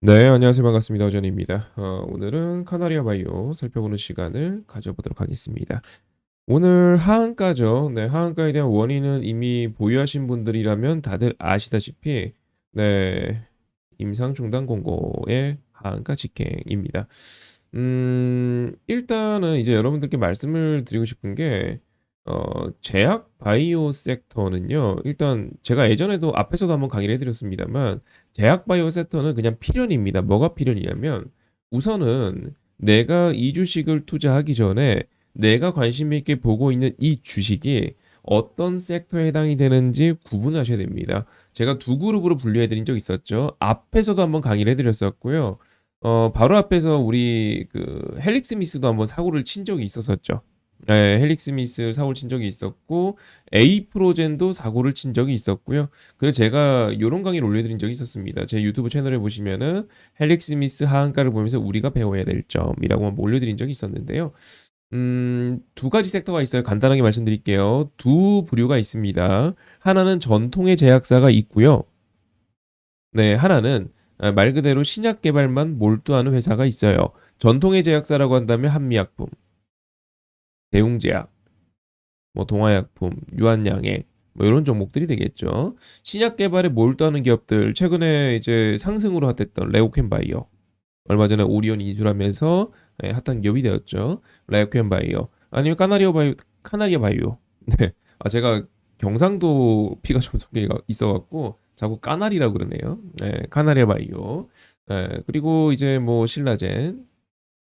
네, 안녕하세요. 반갑습니다. 어전입니다. 오늘은 카나리아 바이오 살펴보는 시간을 가져보도록 하겠습니다. 오늘 하한가죠. 네, 하한가에 대한 원인은 이미 보유하신 분들이라면 다들 아시다시피, 네, 임상 중단 공고의 하한가 직행입니다. 일단은 이제 여러분들께 말씀을 드리고 싶은 게, 제약 바이오 섹터는요, 일단 제가 예전에도 앞에서도 한번 강의를 해드렸습니다만, 제약 바이오 섹터는 그냥 필연입니다. 뭐가 필연이냐면, 우선은 내가 이 주식을 투자하기 전에 내가 관심 있게 보고 있는 이 주식이 어떤 섹터에 해당이 되는지 구분하셔야 됩니다. 제가 두 그룹으로 분류해 드린 적 있었죠. 앞에서도 한번 강의를 해 드렸었고요. 바로 앞에서 우리 그 헬릭스 미스도 한번 사고를 친 적이 있었었죠. 예, 헬릭스 미스 사고를 친 적이 있었고 에이프로젠도 사고를 친 적이 있었고요. 그래서 제가 요런 강의를 올려드린 적이 있었습니다. 제 유튜브 채널에 보시면은 헬릭스 미스 하한가를 보면서 우리가 배워야 될 점이라고 한번 올려드린 적이 있었는데요. 두 가지 섹터가 있어요. 간단하게 말씀드릴게요. 두 부류가 있습니다. 하나는 전통의 제약사가 있고요. 네, 하나는 말 그대로 신약 개발만 몰두하는 회사가 있어요. 전통의 제약사라고 한다면 한미약품, 대웅제약, 뭐 동아약품, 유한양행 뭐 이런 종목들이 되겠죠. 신약 개발에 몰두하는 기업들 최근에 이제 상승으로 핫했던 레오캠바이오 얼마 전에 오리온 인수하면서 핫한 기업이 되었죠. 레오캠바이오 아니면 카나리아 바이오. 네, 제가 경상도 피가 좀 섞여 있어갖고 자꾸 까나리라고 그러네요. 네, 카나리아 바이오. 그리고 이제 뭐 신라젠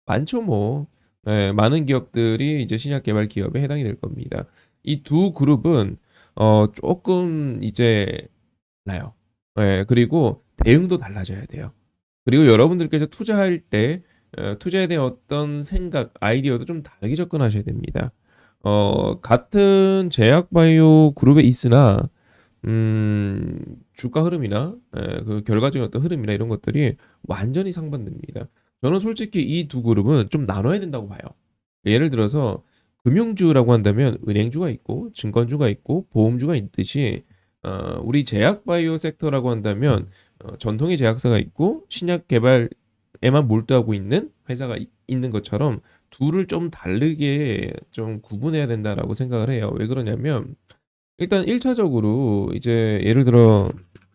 많죠 뭐. 많은 기업들이 이제 신약 개발 기업에 해당이 될 겁니다. 이 두 그룹은 조금 이제 달라요. 그리고 대응도 달라져야 돼요. 그리고 여러분들께서 투자할 때 투자에 대한 어떤 생각, 아이디어도 좀 다르게 접근하셔야 됩니다. 같은 제약 바이오 그룹에 있으나 주가 흐름이나 그 결과적인 어떤 흐름이나 이런 것들이 완전히 상반됩니다. 저는 솔직히 이 두 그룹은 좀 나눠야 된다고 봐요. 예를 들어서 금융주라고 한다면 은행주가 있고 증권주가 있고 보험주가 있듯이 우리 제약 바이오 섹터라고 한다면 전통의 제약사가 있고 신약 개발에만 몰두하고 있는 회사가 있는 것처럼 둘을 좀 다르게 좀 구분해야 된다라고 생각을 해요. 왜 그러냐면 일단 1차적으로 이제 예를 들어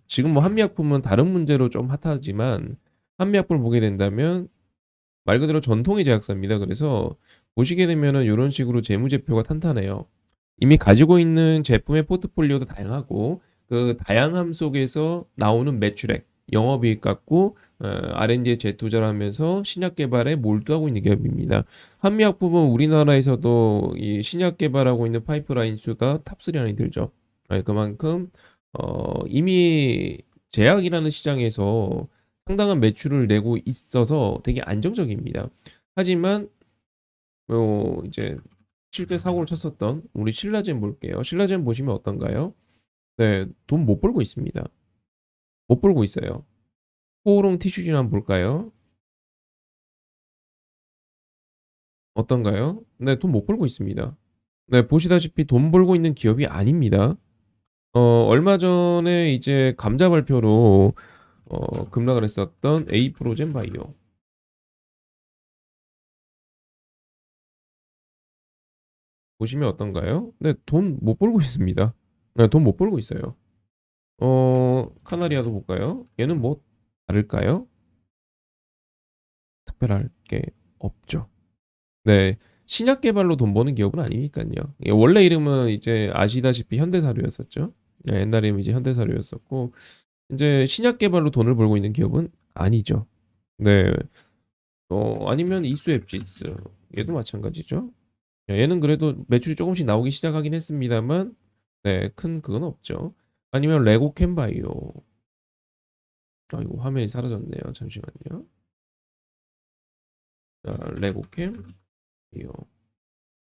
지금 뭐 한미약품은 다른 문제로 좀 핫하지만 한미약품을 보게 된다면 말 그대로 전통의 제약사입니다. 그래서 보시게 되면은 요런 식으로 재무제표가 탄탄해요. 이미 가지고 있는 제품의 포트폴리오도 다양하고 그 다양함 속에서 나오는 매출액, 영업이익 갖고 R&D에 재투자를 하면서 신약 개발에 몰두하고 있는 기업입니다. 한미약품은 우리나라에서도 이 신약 개발하고 있는 파이프라인 수가 탑3 안에 들죠. 그만큼 이미 제약이라는 시장에서 상당한 매출을 내고 있어서 되게 안정적입니다. 하지만 이제 실제 사고를 쳤었던 우리 신라젠 볼게요. 신라젠 보시면 어떤가요? 네, 돈 못 벌고 있습니다. 못 벌고 있어요. 코오롱 티슈진 한번 볼까요? 어떤가요? 네, 돈 못 벌고 있습니다. 네, 보시다시피 돈 벌고 있는 기업이 아닙니다. 얼마 전에 이제 감자 발표로 급락을 했었던 에이프로젠 바이오. 보시면 어떤가요? 네, 돈 못 벌고 있습니다. 네, 돈 못 벌고 있어요. 카나리아도 볼까요? 얘는 뭐 다를까요? 특별할 게 없죠. 네. 신약 개발로 돈 버는 기업은 아니니까요. 원래 이름은 이제 아시다시피 현대사료였었죠. 네, 옛날 이름이 이제 현대사료였었고 이제 신약 개발로 돈을 벌고 있는 기업은 아니죠. 네. 아니면 이수앱지스 얘도 마찬가지죠. 얘는 그래도 매출이 조금씩 나오기 시작하긴 했습니다만 네, 큰 그건 없죠. 아니면 레고캠바이오. 이거 화면이 사라졌네요. 잠시만요. 자, 레고캠 이요.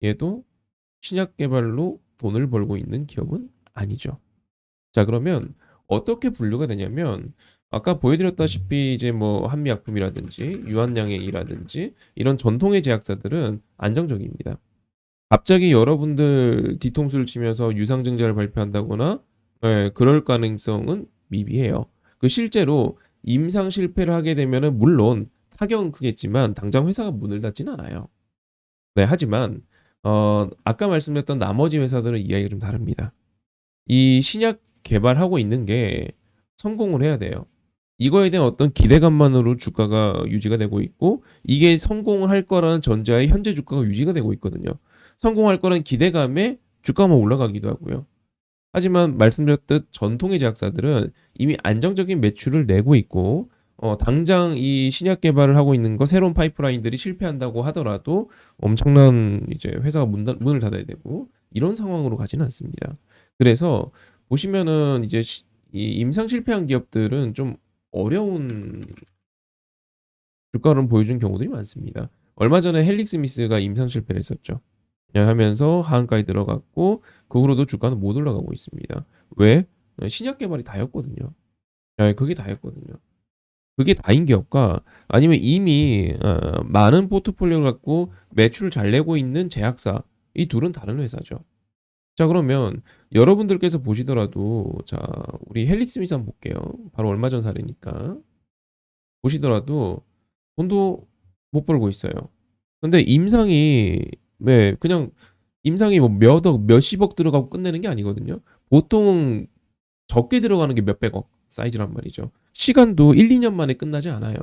얘도 신약 개발로 돈을 벌고 있는 기업은 아니죠. 자, 그러면 어떻게 분류가 되냐면 아까 보여드렸다시피 이제 뭐 한미약품이라든지 유한양행이라든지 이런 전통의 제약사들은 안정적입니다. 갑자기 여러분들 뒤통수를 치면서 유상증자를 발표한다거나 그럴 가능성은 미비해요. 그 실제로 임상 실패를 하게 되면은 물론 타격은 크겠지만 당장 회사가 문을 닫지는 않아요. 네, 하지만 아까 말씀드렸던 나머지 회사들은 이야기가 좀 다릅니다. 이 신약 개발하고 있는 게 성공을 해야 돼요. 이거에 대한 어떤 기대감만으로 주가가 유지가 되고 있고, 이게 성공을 할 거라는 전제하에 현재 주가가 유지가 되고 있거든요. 성공할 거라는 기대감에 주가만 올라가기도 하고요. 하지만 말씀드렸듯 전통의 제약사들은 이미 안정적인 매출을 내고 있고, 당장 이 신약 개발을 하고 있는 거 새로운 파이프라인들이 실패한다고 하더라도 엄청난 이제 회사가 문을 닫아야 되고 이런 상황으로 가지는 않습니다. 그래서 보시면은 이제 이 임상 실패한 기업들은 좀 어려운 주가를 보여준 경우들이 많습니다. 얼마 전에 헬릭스미스가 임상 실패를 했었죠. 하면서 하한가에 들어갔고 그 후로도 주가는 못 올라가고 있습니다. 왜? 신약 개발이 다였거든요. 그게 다였거든요. 그게 다인 기업과 아니면 이미 많은 포트폴리오를 갖고 매출을 잘 내고 있는 제약사, 이 둘은 다른 회사죠. 자, 그러면 여러분들께서 보시더라도 자, 우리 헬릭스미스 한번 볼게요. 바로 얼마 전 사례니까. 보시더라도 돈도 못 벌고 있어요. 근데 임상이 네, 그냥 임상이 뭐 몇억, 몇십억 들어가고 끝내는 게 아니거든요. 보통 적게 들어가는 게 몇백억 사이즈란 말이죠. 시간도 1, 2년 만에 끝나지 않아요.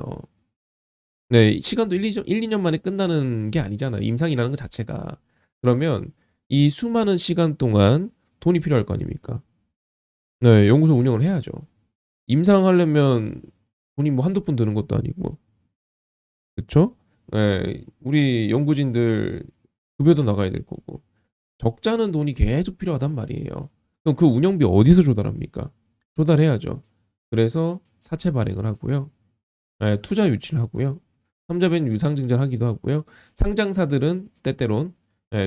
네, 시간도 1, 2년 만에 끝나는 게 아니잖아요. 임상이라는 것 자체가. 그러면 이 수많은 시간 동안 돈이 필요할 거 아닙니까? 네, 연구소 운영을 해야죠. 임상하려면 돈이 뭐 한두 푼 드는 것도 아니고. 그쵸? 예, 우리 연구진들 급여도 나가야 될 거고. 적자는 돈이 계속 필요하단 말이에요. 그럼 그 운영비 어디서 조달합니까? 조달해야죠. 그래서 사채 발행을 하고요. 투자 유치를 하고요. 삼자변 유상증자를 하기도 하고요. 상장사들은 때때론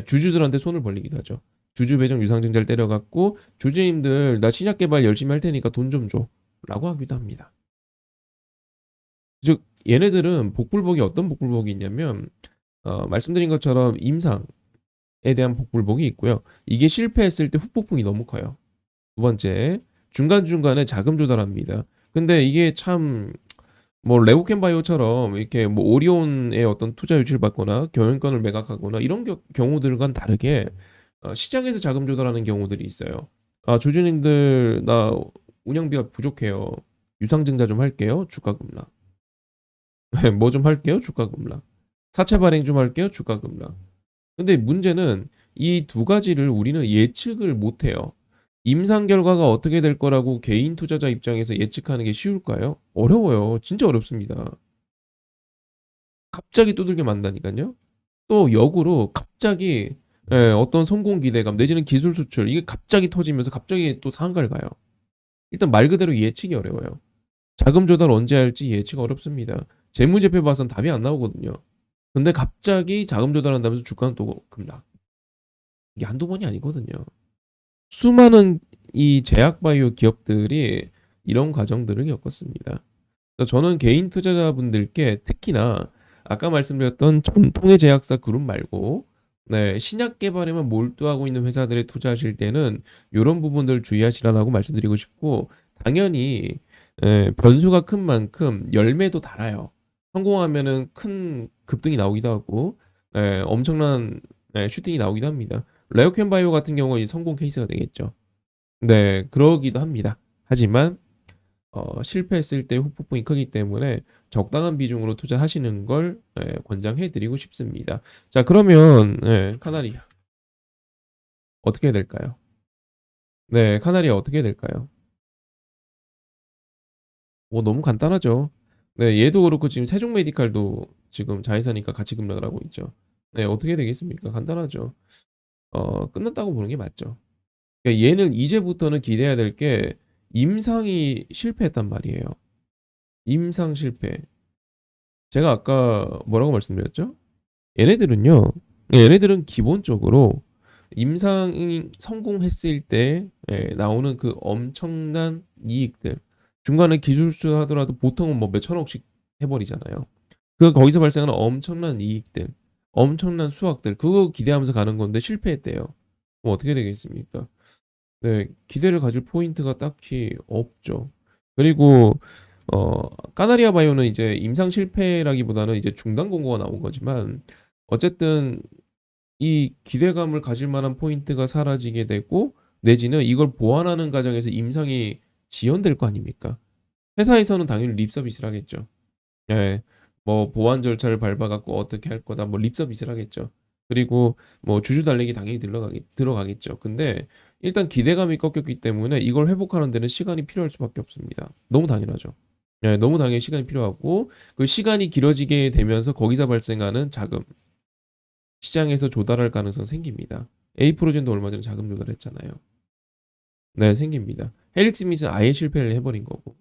주주들한테 손을 벌리기도 하죠. 주주 배정 유상증자를 때려갖고 주주님들 나 신약 개발 열심히 할 테니까 돈 좀 줘. 라고 하기도 합니다. 즉 얘네들은 복불복이 어떤 복불복이 있냐면 말씀드린 것처럼 임상에 대한 복불복이 있고요. 이게 실패했을 때 후폭풍이 너무 커요. 두 번째, 중간중간에 자금 조달합니다. 근데 이게 참 뭐 레고캔 바이오처럼 이렇게 뭐 오리온의 어떤 투자 유치를 받거나 경영권을 매각하거나 이런 경우들과는 다르게 시장에서 자금 조달하는 경우들이 있어요. 아, 주주님들 나 운영비가 부족해요. 유상증자 좀 할게요. 주가 급락. 뭐 좀 할게요. 주가 급락. 사채 발행 좀 할게요. 주가 급락. 근데 문제는 이 두 가지를 우리는 예측을 못 해요. 임상 결과가 어떻게 될 거라고 개인 투자자 입장에서 예측하는 게 쉬울까요? 어려워요. 진짜 어렵습니다. 갑자기 두들겨 만다니까요. 또 역으로 갑자기 어떤 성공 기대감 내지는 기술 수출 이게 갑자기 터지면서 갑자기 또 상한가를 가요. 일단 말 그대로 예측이 어려워요. 자금 조달 언제 할지 예측 어렵습니다. 재무제표 봐선 답이 안 나오거든요. 근데 갑자기 자금 조달한다면서 주가는 또 급락. 이게 한두 번이 아니거든요. 수많은 이 제약 바이오 기업들이 이런 과정들을 겪었습니다. 그래서 저는 개인 투자자분들께 특히나 아까 말씀드렸던 전통의 제약사 그룹 말고 네, 신약 개발에만 몰두하고 있는 회사들에 투자하실 때는 이런 부분들 주의하시라고 말씀드리고 싶고 당연히 변수가 큰 만큼 열매도 달아요. 성공하면은 큰 급등이 나오기도 하고 엄청난 슈팅이 나오기도 합니다. 레오켄 바이오 같은 경우는 이 성공 케이스가 되겠죠. 네, 그러기도 합니다. 하지만 실패했을 때 후폭풍이 크기 때문에 적당한 비중으로 투자하시는 걸 권장해 드리고 싶습니다. 자, 그러면 카나리 어떻게 해야 될까요? 네, 카나리 어떻게 해야 될까요? 뭐 너무 간단하죠. 네, 얘도 그렇고 지금 세종 메디칼도 지금 자회사니까 같이 급락을 하고 있죠. 네, 어떻게 해야 되겠습니까? 간단하죠. 끝났다고 보는 게 맞죠. 그러니까 얘는 이제부터는 기대해야 될 게 임상이 실패했단 말이에요. 임상 실패. 제가 아까 뭐라고 말씀드렸죠? 얘네들은요. 얘네들은 기본적으로 임상이 성공했을 때 나오는 그 엄청난 이익들. 중간에 기술 수하더라도 보통은 뭐 몇천억씩 해버리잖아요. 그 거기서 발생하는 엄청난 이익들, 엄청난 수확들, 그거 기대하면서 가는 건데 실패했대요. 그럼 어떻게 되겠습니까? 네, 기대를 가질 포인트가 딱히 없죠. 그리고 까나리아 바이오는 이제 임상 실패라기보다는 이제 중단 공고가 나온 거지만 어쨌든 이 기대감을 가질 만한 포인트가 사라지게 되고 내지는 이걸 보완하는 과정에서 임상이 지연될 거 아닙니까? 회사에서는 당연히 립 서비스를 하겠죠. 예. 뭐 보안 절차를 밟아 갖고 어떻게 할 거다 뭐 립 서비스를 하겠죠. 그리고 뭐 주주 달래기 당연히 들어가겠죠. 근데 일단 기대감이 꺾였기 때문에 이걸 회복하는 데는 시간이 필요할 수밖에 없습니다. 너무 당연하죠. 예, 너무 당연히 시간이 필요하고 그 시간이 길어지게 되면서 거기서 발생하는 자금, 시장에서 조달할 가능성 생깁니다. 에이프로젠도 얼마 전에 자금 조달했잖아요. 네, 생깁니다. 헬릭스 미스 아예 실패를 해버린 거고,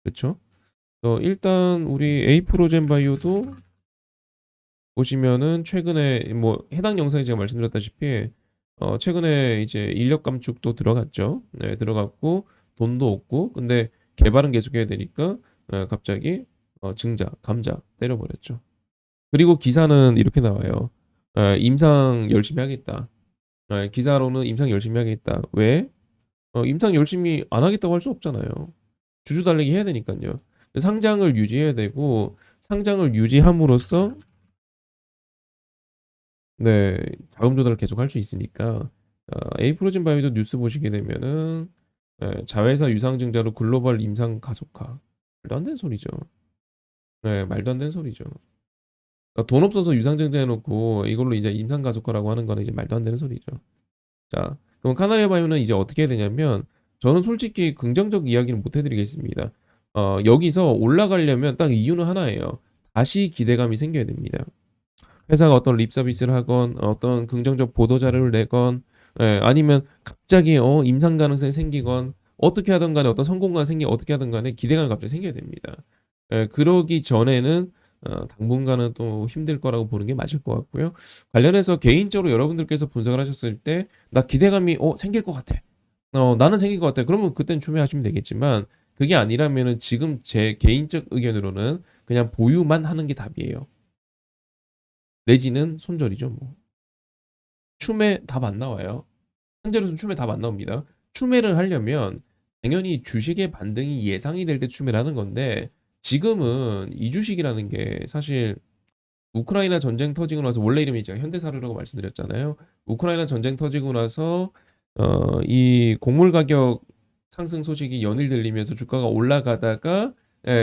그렇죠? 일단 우리 에이프로젠 바이오도 보시면은 최근에 뭐 해당 영상에 제가 말씀드렸다시피 최근에 이제 인력 감축도 들어갔죠. 네, 들어갔고 돈도 없고 근데 개발은 계속해야 되니까 갑자기 증자, 감자 때려버렸죠. 그리고 기사는 이렇게 나와요. 임상 열심히 하겠다. 기사로는 임상 열심히 하겠다. 왜? 임상 열심히 안 하겠다고 할 수 없잖아요. 주주 달리기 해야 되니까요. 상장을 유지해야 되고 상장을 유지함으로써 네, 자금 조달을 계속 할 수 있으니까 에이프로진 바이오도 뉴스 보시게 되면은 자회사 유상증자로 글로벌 임상 가속화 말도 안 되는 소리죠. 네, 말도 안 되는 소리죠. 그러니까 돈 없어서 유상증자 해놓고 이걸로 이제 임상 가속화라고 하는 거는 이제 말도 안 되는 소리죠. 자, 그럼 카나리아 바이오는 이제 어떻게 해야 되냐면 저는 솔직히 긍정적 이야기는 못 해드리겠습니다. 여기서 올라가려면 딱 이유는 하나예요. 다시 기대감이 생겨야 됩니다. 회사가 어떤 립 서비스를 하건 어떤 긍정적 보도 자료를 내건 아니면 갑자기 임상 가능성이 생기건 어떻게 하든 간에 어떤 성공가 생기 어떻게 하든 간에 기대감이 갑자기 생겨야 됩니다. 그러기 전에는 당분간은 또 힘들 거라고 보는 게 맞을 것 같고요. 관련해서 개인적으로 여러분들께서 분석을 하셨을 때 나 기대감이 생길 것 같아. 나는 생길 것 같아. 그러면 그땐 추매하시면 되겠지만 그게 아니라면은 지금 제 개인적 의견으로는 그냥 보유만 하는 게 답이에요. 내지는 손절이죠, 뭐. 추매 답 안 나와요. 현재로서는 추매 답 안 나옵니다. 추매를 하려면 당연히 주식의 반등이 예상이 될 때 추매를 하는 건데 지금은 이 주식이라는 게 사실 우크라이나 전쟁 터지고 나서 원래 이름이 제가 현대사료라고 말씀드렸잖아요. 우크라이나 전쟁 터지고 나서 이 곡물 가격 상승 소식이 연일 들리면서 주가가 올라가다가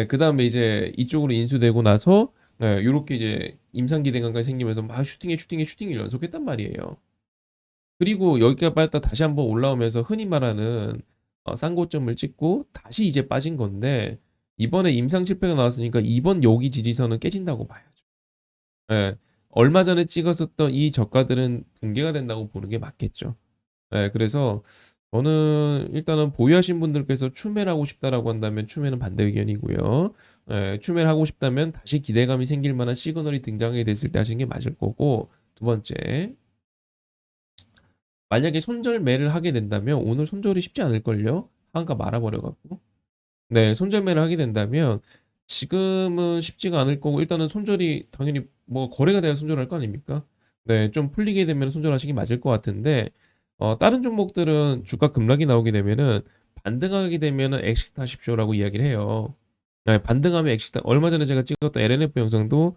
그다음에 이제 이쪽으로 인수되고 나서 요렇게 이제 임상 기대감까지 생기면서 막 슈팅을 연속했단 말이에요. 그리고 여기가 빠졌다 다시 한번 올라오면서 흔히 말하는 쌍고점을 찍고 다시 이제 빠진 건데 이번에 임상 실패가 나왔으니까 이번 여기 지지선은 깨진다고 봐야죠. 예. 얼마 전에 찍었었던 이 저가들은 붕괴가 된다고 보는 게 맞겠죠. 그래서 저는 일단은 보유하신 분들께서 추매를 하고 싶다라고 한다면 추매는 반대 의견이고요. 추매를 하고 싶다면 다시 기대감이 생길 만한 시그널이 등장하게 됐을 때 하시는 게 맞을 거고 두 번째 만약에 손절매를 하게 된다면 오늘 손절이 쉽지 않을걸요? 한가 말아버려 갖고. 네, 손절매를 하게 된다면 지금은 쉽지가 않을 거고 일단은 손절이 당연히 뭐 거래가 돼야 손절할 거 아닙니까? 네, 좀 풀리게 되면 손절하시기 맞을 것 같은데 다른 종목들은 주가 급락이 나오게 되면은 반등하게 되면은 엑시트 하십시오라고 이야기를 해요. 네, 반등하면 엑시트. 얼마 전에 제가 찍었던 LNF 영상도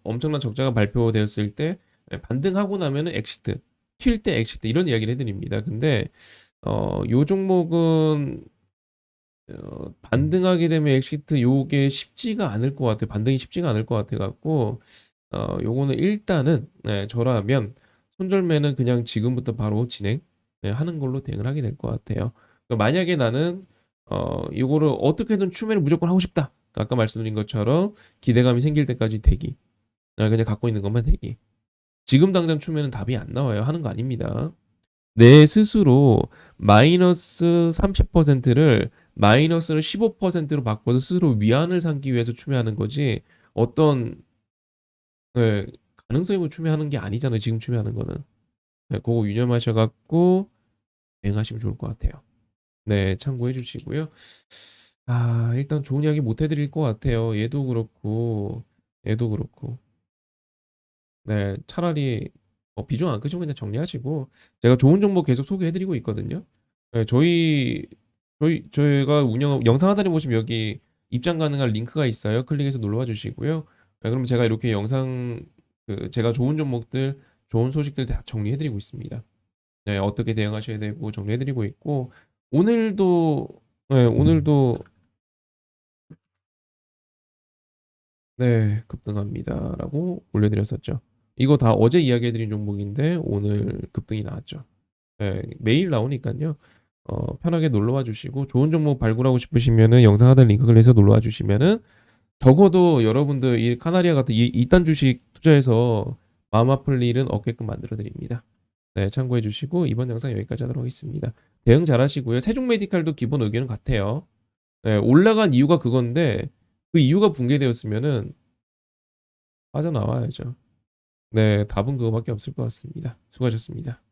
엄청난 적자가 발표되었을 때 반등하고 나면은 엑시트, 튈 때 엑시트 이런 이야기를 해드립니다. 근데 요 종목은 반등하게 되면 엑시트 요게 쉽지가 않을 것 같아요. 반등이 쉽지가 않을 것 같아 갖고 요거는 일단은 저라면 손절매는 그냥 지금부터 바로 진행 하는 걸로 대응을 하게 될 것 같아요. 그러니까 만약에 나는 요거를 어떻게든 추매를 무조건 하고 싶다. 아까 말씀드린 것처럼 기대감이 생길 때까지 대기. 그냥 갖고 있는 것만 대기. 지금 당장 추매는 답이 안 나와요. 하는 거 아닙니다. 내 스스로 마이너스 30%를 마이너스를 15%로 바꿔서 스스로 위안을 삼기 위해서 추매하는 거지 어떤 예, 가능성이 뭐 추매하는 게 아니잖아요. 지금 추매하는 거는. 그거 유념하셔 갖고 대응하시면 좋을 것 같아요. 네, 참고해 주시고요. 일단 좋은 이야기 못 해드릴 것 같아요. 얘도 그렇고 얘도 그렇고. 네, 차라리 비중 안 크시고 그냥 정리하시고 제가 좋은 정보 계속 소개해드리고 있거든요. 네, 저희가 운영 영상 하단에 보시면 여기 입장 가능한 링크가 있어요. 클릭해서 눌러와 주시고요. 그럼 제가 이렇게 영상 제가 좋은 종목들, 좋은 소식들 다 정리해 드리고 있습니다. 네, 어떻게 대응하셔야 되고 정리해 드리고 있고 오늘도 오늘도 네, 급등합니다라고 올려드렸었죠. 이거 다 어제 이야기해드린 종목인데 오늘 급등이 나왔죠. 네, 매일 나오니까요. 편하게 놀러와 주시고 좋은 종목 발굴하고 싶으시면은 영상 하단 링크 클릭해서 놀러와 주시면은 적어도 여러분들 이 카나리아 같은 이딴 주식 투자해서 마음 아플 일은 없게끔 만들어 드립니다. 네, 참고해 주시고 이번 영상 여기까지 하도록 하겠습니다. 대응 잘 하시고요. 세종 메디칼도 기본 의견은 같아요. 네, 올라간 이유가 그건데 그 이유가 붕괴되었으면은 빠져나와야죠. 네, 답은 그거밖에 없을 것 같습니다. 수고하셨습니다.